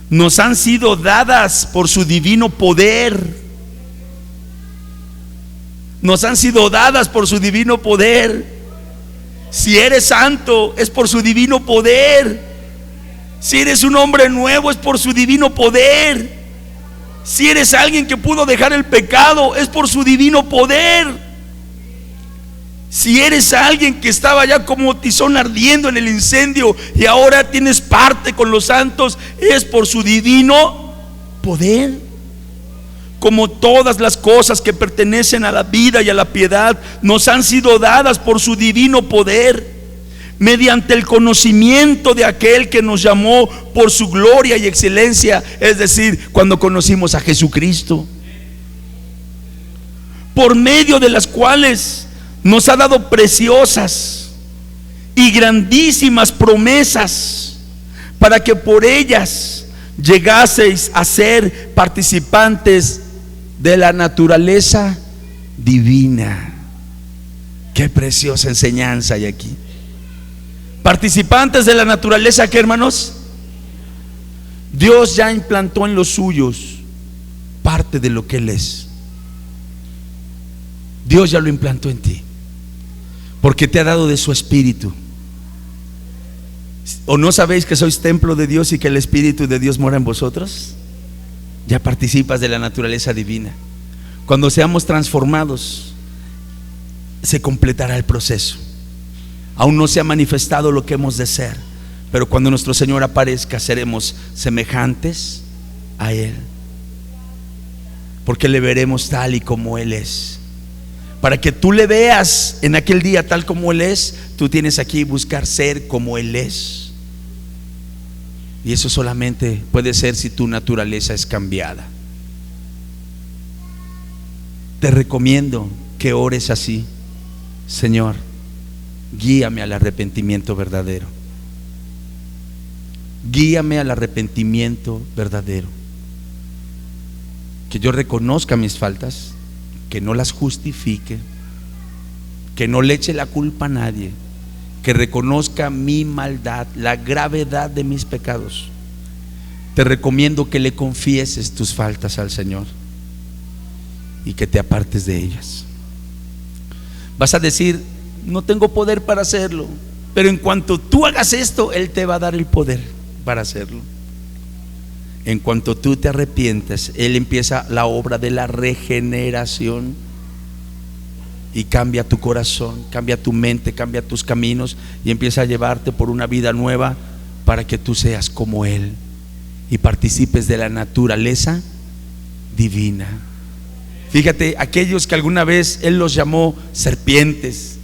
Nos han sido dadas por su divino poder. Nos han sido dadas por su divino poder. Si eres santo, es por su divino poder. Si eres un hombre nuevo, es por su divino poder. Si eres alguien que pudo dejar el pecado, es por su divino poder. Si eres alguien que estaba ya como tizón ardiendo en el incendio y ahora tienes parte con los santos, es por su divino poder. Como todas las cosas que pertenecen a la vida y a la piedad nos han sido dadas por su divino poder, mediante el conocimiento de aquel que nos llamó por su gloria y excelencia, es decir, cuando conocimos a Jesucristo, por medio de las cuales nos ha dado preciosas y grandísimas promesas, para que por ellas llegaseis a ser participantes de la naturaleza divina. Qué preciosa enseñanza hay aquí. Participantes de la naturaleza, ¿qué, hermanos? Dios ya implantó en los suyos parte de lo que Él es. Dios ya lo implantó en ti, porque te ha dado de su espíritu. ¿O no sabéis que sois templo de Dios y que el espíritu de Dios mora en vosotros? Ya participas de la naturaleza divina. Cuando seamos transformados, se completará el proceso. Aún no se ha manifestado lo que hemos de ser, pero cuando nuestro Señor aparezca, seremos semejantes a Él, porque le veremos tal y como Él es. Para que tú le veas en aquel día tal como Él es, tú tienes aquí buscar ser como Él es. Y eso solamente puede ser si tu naturaleza es cambiada. Te recomiendo que ores así: Señor, guíame al arrepentimiento verdadero. Guíame al arrepentimiento verdadero. Que yo reconozca mis faltas, que no las justifique, que no le eche la culpa a nadie, que reconozca mi maldad, la gravedad de mis pecados. Te recomiendo que le confieses tus faltas al Señor y que te apartes de ellas. Vas a decir: no tengo poder para hacerlo, pero en cuanto tú hagas esto, Él te va a dar el poder para hacerlo. En cuanto tú te arrepientes, Él empieza la obra de la regeneración y cambia tu corazón, cambia tu mente, cambia tus caminos y empieza a llevarte por una vida nueva, para que tú seas como Él y participes de la naturaleza divina. Fíjate, aquellos que alguna vez Él los llamó serpientes,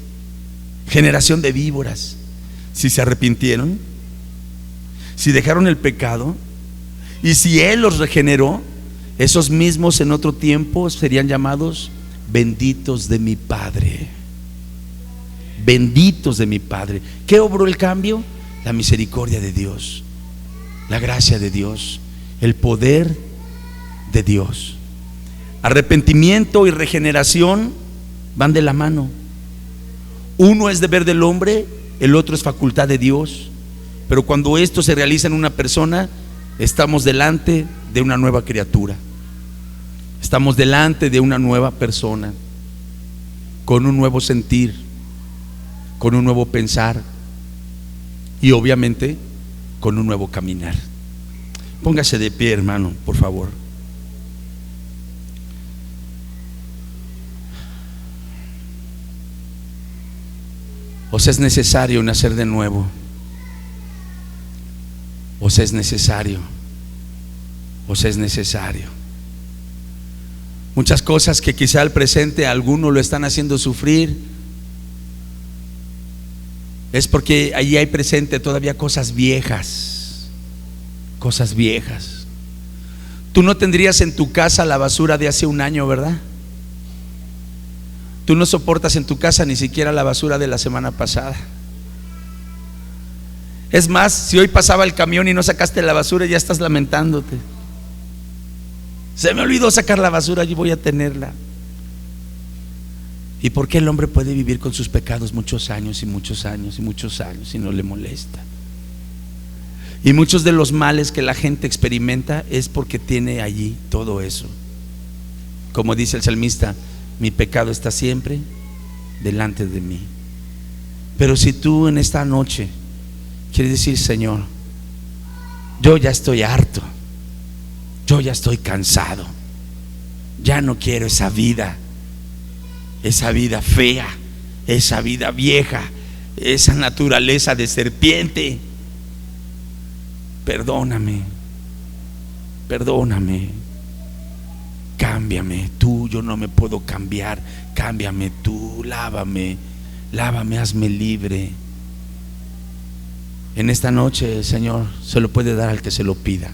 generación de víboras, si se arrepintieron, si dejaron el pecado, y si Él los regeneró, esos mismos en otro tiempo serían llamados benditos de mi Padre. Benditos de mi Padre. ¿Qué obró el cambio? La misericordia de Dios, la gracia de Dios, el poder de Dios. Arrepentimiento y regeneración van de la mano. Uno es deber del hombre, el otro es facultad de Dios. Pero cuando esto se realiza en una persona, estamos delante de una nueva criatura. Estamos delante de una nueva persona, con un nuevo sentir, con un nuevo pensar y obviamente con un nuevo caminar. Póngase de pie, hermano, por favor. Os es necesario nacer de nuevo. os es necesario, os es necesario. Muchas cosas que quizá al presente a algunos lo están haciendo sufrir, es porque allí hay presente todavía cosas viejas, cosas viejas. Tú no tendrías en tu casa la basura de hace un año, ¿verdad? Tú no soportas en tu casa ni siquiera la basura de la semana pasada. Es más, si hoy pasaba el camión y no sacaste la basura, ya estás lamentándote. Se me olvidó sacar la basura, allí voy a tenerla. ¿Y por qué el hombre puede vivir con sus pecados muchos años y muchos años y muchos años y no le molesta? Y muchos de los males que la gente experimenta es porque tiene allí todo eso. Como dice el salmista, mi pecado está siempre delante de mí. Pero si tú en esta noche quieres decir: Señor, yo ya estoy harto, yo ya estoy cansado, ya no quiero esa vida fea, esa vida vieja, esa naturaleza de serpiente. Perdóname, perdóname, cámbiame tú, yo no me puedo cambiar, cámbiame tú, lávame, lávame, hazme libre. En esta noche, Señor, se lo puede dar al que se lo pida.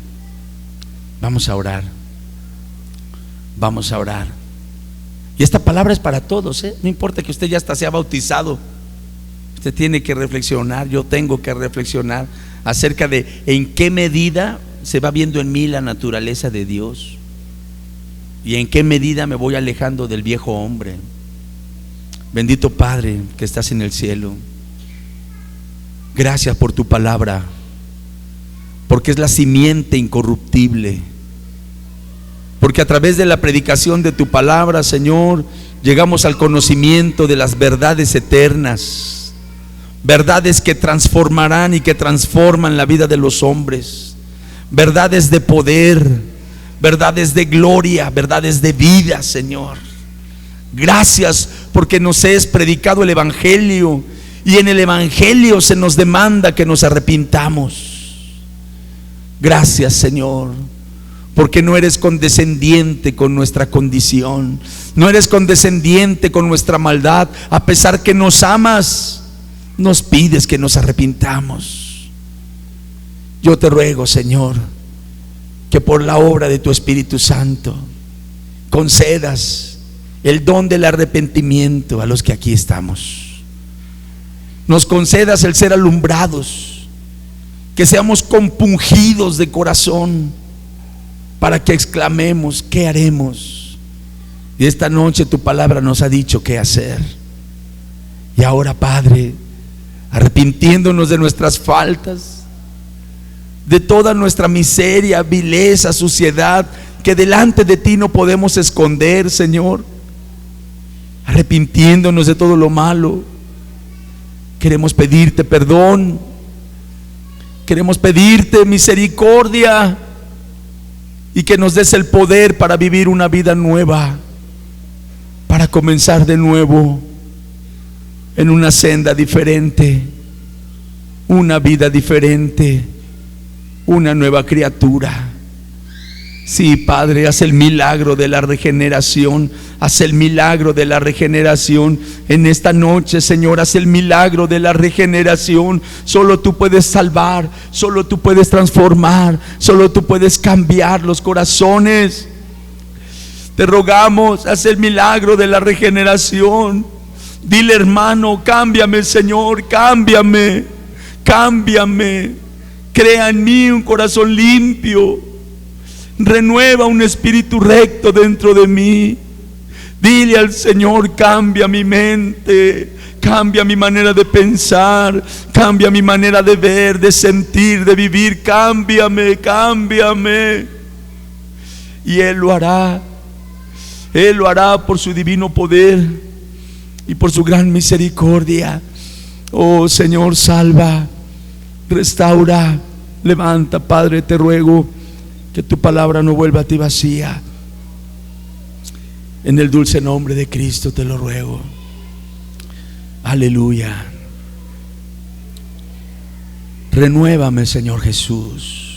Vamos a orar, vamos a orar. Y esta palabra es para todos, no importa que usted ya hasta sea bautizado. Usted tiene que reflexionar, yo tengo que reflexionar acerca de en qué medida se va viendo en mí la naturaleza de Dios y en qué medida me voy alejando del viejo hombre. Bendito Padre que estás en el cielo, gracias por tu palabra, porque es la simiente incorruptible, porque a través de la predicación de tu palabra, Señor, llegamos al conocimiento de las verdades eternas, verdades que transformarán y que transforman la vida de los hombres, verdades de poder, verdades de gloria, verdades de vida, Señor. Gracias porque nos es predicado el Evangelio, y en el Evangelio se nos demanda que nos arrepintamos. Gracias, Señor, porque no eres condescendiente con nuestra condición, no eres condescendiente con nuestra maldad. A pesar que nos amas, nos pides que nos arrepintamos. Yo te ruego, Señor, que por la obra de tu Espíritu Santo concedas el don del arrepentimiento a los que aquí estamos. Nos concedas el ser alumbrados, que seamos compungidos de corazón, para que exclamemos: ¿qué haremos? Y esta noche tu palabra nos ha dicho qué hacer. Y ahora, Padre, arrepintiéndonos de nuestras faltas, de toda nuestra miseria, vileza, suciedad, que delante de ti no podemos esconder, Señor, arrepintiéndonos de todo lo malo, queremos pedirte perdón, queremos pedirte misericordia, y que nos des el poder para vivir una vida nueva, para comenzar de nuevo en una senda diferente, una vida diferente, una nueva criatura. Sí, Padre, haz el milagro de la regeneración, haz el milagro de la regeneración en esta noche, Señor. Haz el milagro de la regeneración. Solo tú puedes salvar, solo tú puedes transformar, solo tú puedes cambiar los corazones. Te rogamos, haz el milagro de la regeneración. Dile, hermano: cámbiame, Señor, cámbiame, cámbiame. Crea en mí un corazón limpio, renueva un espíritu recto dentro de mí. Dile al Señor: cambia mi mente, cambia mi manera de pensar, cambia mi manera de ver, de sentir, de vivir. Cámbiame, cámbiame. Y Él lo hará. Él lo hará por su divino poder y por su gran misericordia. Oh Señor, salva, restaura, levanta. Padre, te ruego que tu palabra no vuelva a ti vacía. En el dulce nombre de Cristo te lo ruego. Aleluya. Renuévame, Señor Jesús.